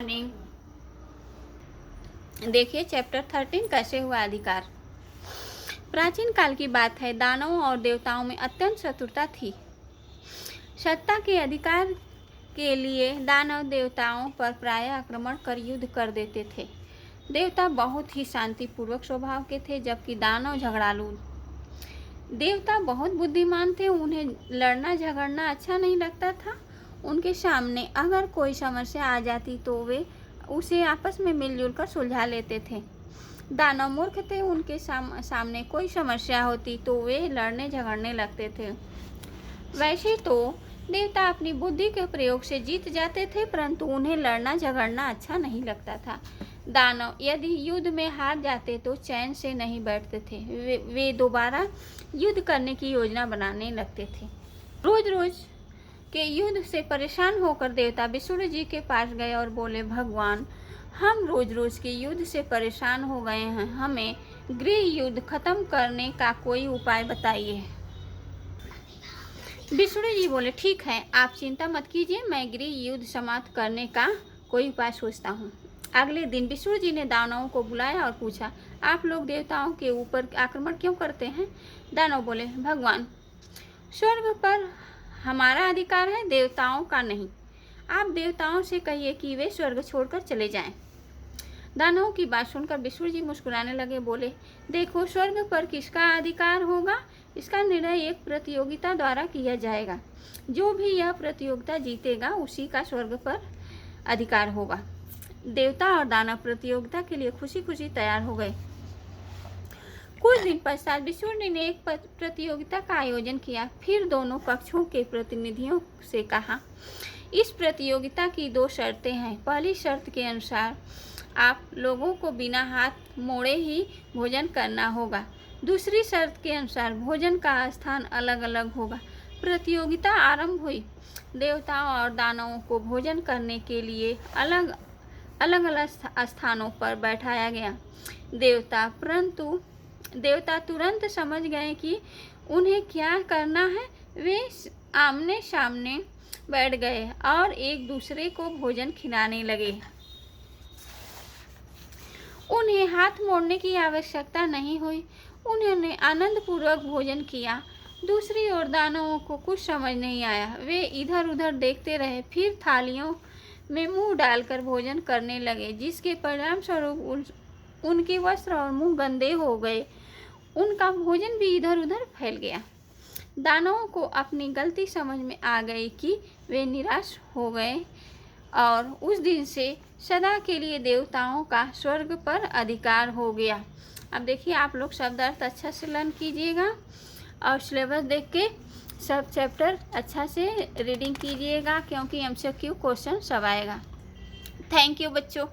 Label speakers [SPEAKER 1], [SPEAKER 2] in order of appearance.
[SPEAKER 1] Morning. देखिए chapter 13 कैसे हुआ अधिकार। प्राचीन काल की बात है। दानवों और देवताओं में अत्यंत शत्रुता थी। सत्ता के अधिकार के लिए दानव देवताओं पर प्रायः आक्रमण कर युद्ध कर देते थे। देवता बहुत ही शांतिपूर्वक स्वभाव के थे, जबकि दानव झगड़ालू। देवता बहुत बुद्धिमान थे, उन्हें लड़ना झगड़ना अच्छा नहीं लगता था। उनके सामने अगर कोई समस्या आ जाती तो वे उसे आपस में मिलजुल कर सुलझा लेते थे। दानव मूर्ख थे, उनके सामने कोई समस्या होती तो वे लड़ने झगड़ने लगते थे। वैसे तो देवता अपनी बुद्धि के प्रयोग से जीत जाते थे, परंतु उन्हें लड़ना झगड़ना अच्छा नहीं लगता था। दानव यदि युद्ध में हार जाते तो चैन से नहीं बैठते थे। वे दोबारा युद्ध करने की योजना बनाने लगते थे। रोज रोज के युद्ध से परेशान होकर देवता विष्णु जी के पास गए और बोले, भगवान, हम रोज रोज के युद्ध से परेशान हो गए हैं, हमें गृह युद्ध खत्म करने का कोई उपाय बताइए। विष्णु जी बोले, ठीक है, आप चिंता मत कीजिए, मैं गृह युद्ध समाप्त करने का कोई उपाय सोचता हूँ। अगले दिन विष्णु जी ने दानवों को बुलाया और पूछा, आप लोग देवताओं के ऊपर आक्रमण क्यों करते हैं? दानव बोले, भगवान, स्वर्ग पर हमारा अधिकार है, देवताओं का नहीं। आप देवताओं से कहिए कि वे स्वर्ग छोड़कर चले जाएं। दानवों की बात सुनकर विष्णु जी मुस्कुराने लगे, बोले, देखो, स्वर्ग पर किसका अधिकार होगा, इसका निर्णय एक प्रतियोगिता द्वारा किया जाएगा। जो भी यह प्रतियोगिता जीतेगा उसी का स्वर्ग पर अधिकार होगा। देवता और दानव प्रतियोगिता के लिए खुशी खुशी तैयार हो गए। कुछ दिन पश्चात विष्णु जी ने एक प्रतियोगिता का आयोजन किया। फिर दोनों पक्षों के प्रतिनिधियों से कहा, इस प्रतियोगिता की 2 शर्तें हैं। पहली शर्त के अनुसार आप लोगों को बिना हाथ मोड़े ही भोजन करना होगा। दूसरी शर्त के अनुसार भोजन का स्थान अलग अलग होगा। प्रतियोगिता आरंभ हुई। देवताओं और दानवों को भोजन करने के लिए अलग अलग स्थानों पर बैठाया गया। देवता तुरंत समझ गए कि उन्हें क्या करना है। वे आमने सामने बैठ गए और एक दूसरे को भोजन खिलाने लगे। उन्हें हाथ मोड़ने की आवश्यकता नहीं हुई। उन्होंने आनंदपूर्वक भोजन किया। दूसरी ओर दानवों को कुछ समझ नहीं आया। वे इधर उधर देखते रहे, फिर थालियों में मुंह डालकर भोजन करने लगे, जिसके परिणाम स्वरूप उनके वस्त्र और मुंह गंदे हो गए। उनका भोजन भी इधर उधर फैल गया। दानवों को अपनी गलती समझ में आ गई कि वे निराश हो गए और उस दिन से सदा के लिए देवताओं का स्वर्ग पर अधिकार हो गया। अब देखिए, आप लोग शब्द अर्थ अच्छा से लर्न कीजिएगा और सिलेबस देख के सब चैप्टर अच्छा से रीडिंग कीजिएगा, क्योंकि MCQ क्वेश्चन सब आएगा। थैंक यू बच्चों।